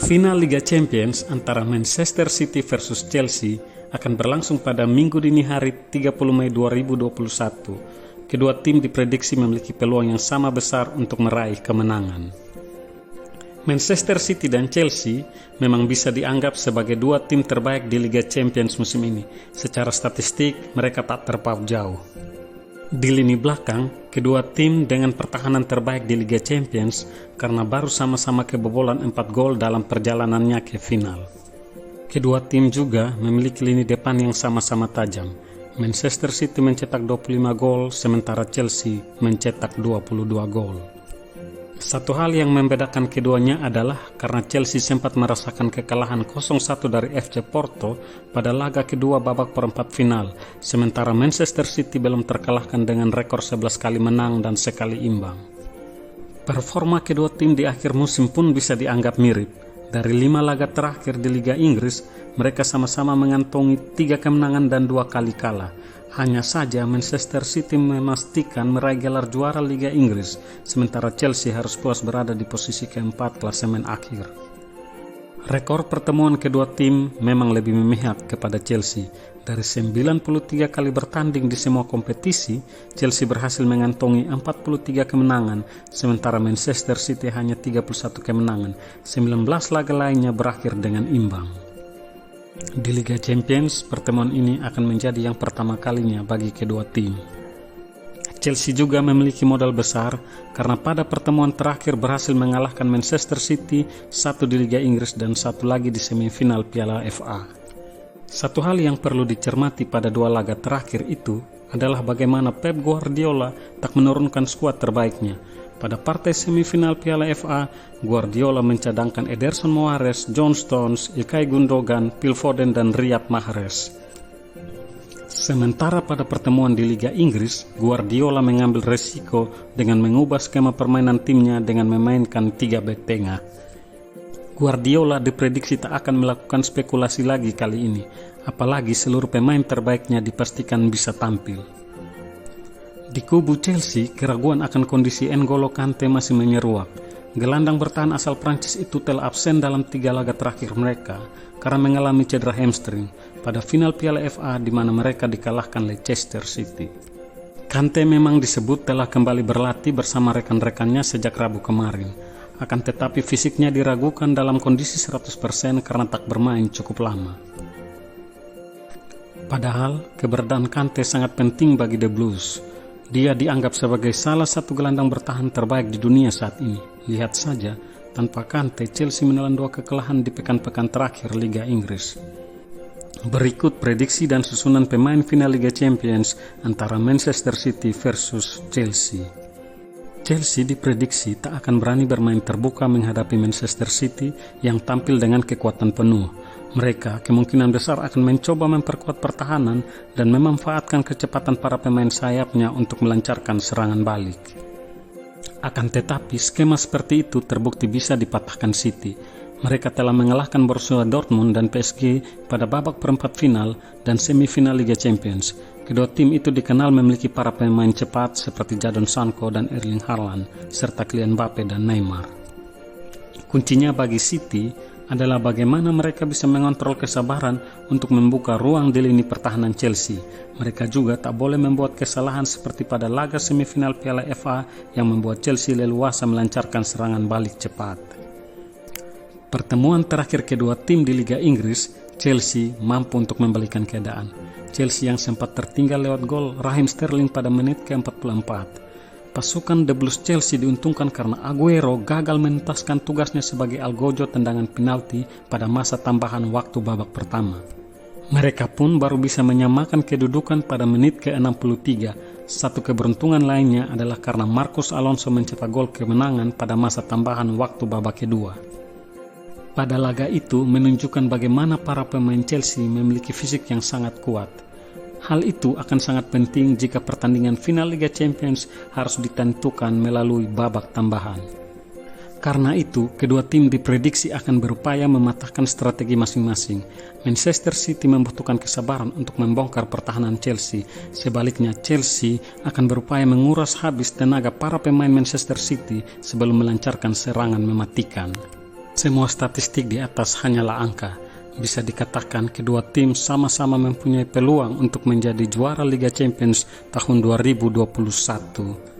Final Liga Champions antara Manchester City versus Chelsea akan berlangsung pada Minggu dini hari 30 Mei 2021. Kedua tim diprediksi memiliki peluang yang sama besar untuk meraih kemenangan. Manchester City dan Chelsea memang bisa dianggap sebagai dua tim terbaik di Liga Champions musim ini. Secara statistik, mereka tak terpaut jauh. Di lini belakang, kedua tim dengan pertahanan terbaik di Liga Champions karena baru sama-sama kebobolan 4 gol dalam perjalanannya ke final. Kedua tim juga memiliki lini depan yang sama-sama tajam. Manchester City mencetak 25 gol, sementara Chelsea mencetak 22 gol. Satu hal yang membedakan keduanya adalah karena Chelsea sempat merasakan kekalahan 0-1 dari FC Porto pada laga kedua babak perempat final, sementara Manchester City belum terkalahkan dengan rekor 11 kali menang dan sekali imbang. Performa kedua tim di akhir musim pun bisa dianggap mirip. Dari 5 laga terakhir di Liga Inggris, mereka sama-sama mengantongi 3 kemenangan dan 2 kali kalah. Hanya saja Manchester City memastikan meraih gelar juara Liga Inggris, sementara Chelsea harus puas berada di posisi keempat klasemen akhir. Rekor pertemuan kedua tim memang lebih memihak kepada Chelsea. Dari 93 kali bertanding di semua kompetisi, Chelsea berhasil mengantongi 43 kemenangan, sementara Manchester City hanya 31 kemenangan. 19 laga lainnya berakhir dengan imbang. Di Liga Champions, pertemuan ini akan menjadi yang pertama kalinya bagi kedua tim. Chelsea juga memiliki modal besar karena pada pertemuan terakhir berhasil mengalahkan Manchester City, satu di Liga Inggris dan satu lagi di semifinal Piala FA. Satu hal yang perlu dicermati pada 2 laga terakhir itu adalah bagaimana Pep Guardiola tak menurunkan skuad terbaiknya. Pada partai semifinal Piala FA, Guardiola mencadangkan Ederson Moraes, John Stones, Ilkay Gundogan, Phil Foden, dan Riyad Mahrez. Sementara pada pertemuan di Liga Inggris, Guardiola mengambil resiko dengan mengubah skema permainan timnya dengan memainkan 3 bek tengah. Guardiola diprediksi tak akan melakukan spekulasi lagi kali ini, apalagi seluruh pemain terbaiknya dipastikan bisa tampil. Di kubu Chelsea, keraguan akan kondisi N'Golo Kante masih menyeruak. Gelandang bertahan asal Prancis itu telah absen dalam 3 laga terakhir mereka karena mengalami cedera hamstring pada final Piala FA di mana mereka dikalahkan Leicester City. Kante memang disebut telah kembali berlatih bersama rekan-rekannya sejak Rabu kemarin. Akan tetapi fisiknya diragukan dalam kondisi 100% karena tak bermain cukup lama. Padahal, keberadaan Kante sangat penting bagi The Blues. Dia dianggap sebagai salah satu gelandang bertahan terbaik di dunia saat ini. Lihat saja, tanpa Kante, Chelsea menelan 2 kekalahan di pekan-pekan terakhir Liga Inggris. Berikut prediksi dan susunan pemain final Liga Champions antara Manchester City versus Chelsea. Chelsea diprediksi tak akan berani bermain terbuka menghadapi Manchester City yang tampil dengan kekuatan penuh. Mereka kemungkinan besar akan mencoba memperkuat pertahanan dan memanfaatkan kecepatan para pemain sayapnya untuk melancarkan serangan balik. Akan tetapi skema seperti itu terbukti bisa dipatahkan City. Mereka telah mengalahkan Borussia Dortmund dan PSG pada babak perempat final dan semifinal Liga Champions. Kedua tim itu dikenal memiliki para pemain cepat seperti Jadon Sancho dan Erling Haaland, serta Kylian Mbappe dan Neymar. Kuncinya bagi City adalah bagaimana mereka bisa mengontrol kesabaran untuk membuka ruang di lini pertahanan Chelsea. Mereka juga tak boleh membuat kesalahan seperti pada laga semifinal Piala FA yang membuat Chelsea leluasa melancarkan serangan balik cepat. Pertemuan terakhir kedua tim di Liga Inggris, Chelsea mampu untuk membalikan keadaan. Chelsea yang sempat tertinggal lewat gol Raheem Sterling pada menit ke-44. Pasukan The Blues Chelsea diuntungkan karena Aguero gagal menuntaskan tugasnya sebagai algojo tendangan penalti pada masa tambahan waktu babak pertama. Mereka pun baru bisa menyamakan kedudukan pada menit ke-63. Satu keberuntungan lainnya adalah karena Marcos Alonso mencetak gol kemenangan pada masa tambahan waktu babak kedua. Pada laga itu menunjukkan bagaimana para pemain Chelsea memiliki fisik yang sangat kuat. Hal itu akan sangat penting jika pertandingan final Liga Champions harus ditentukan melalui babak tambahan. Karena itu, kedua tim diprediksi akan berupaya mematahkan strategi masing-masing. Manchester City membutuhkan kesabaran untuk membongkar pertahanan Chelsea. Sebaliknya, Chelsea akan berupaya menguras habis tenaga para pemain Manchester City sebelum melancarkan serangan mematikan. Semua statistik di atas hanyalah angka. Bisa dikatakan kedua tim sama-sama mempunyai peluang untuk menjadi juara Liga Champions tahun 2021.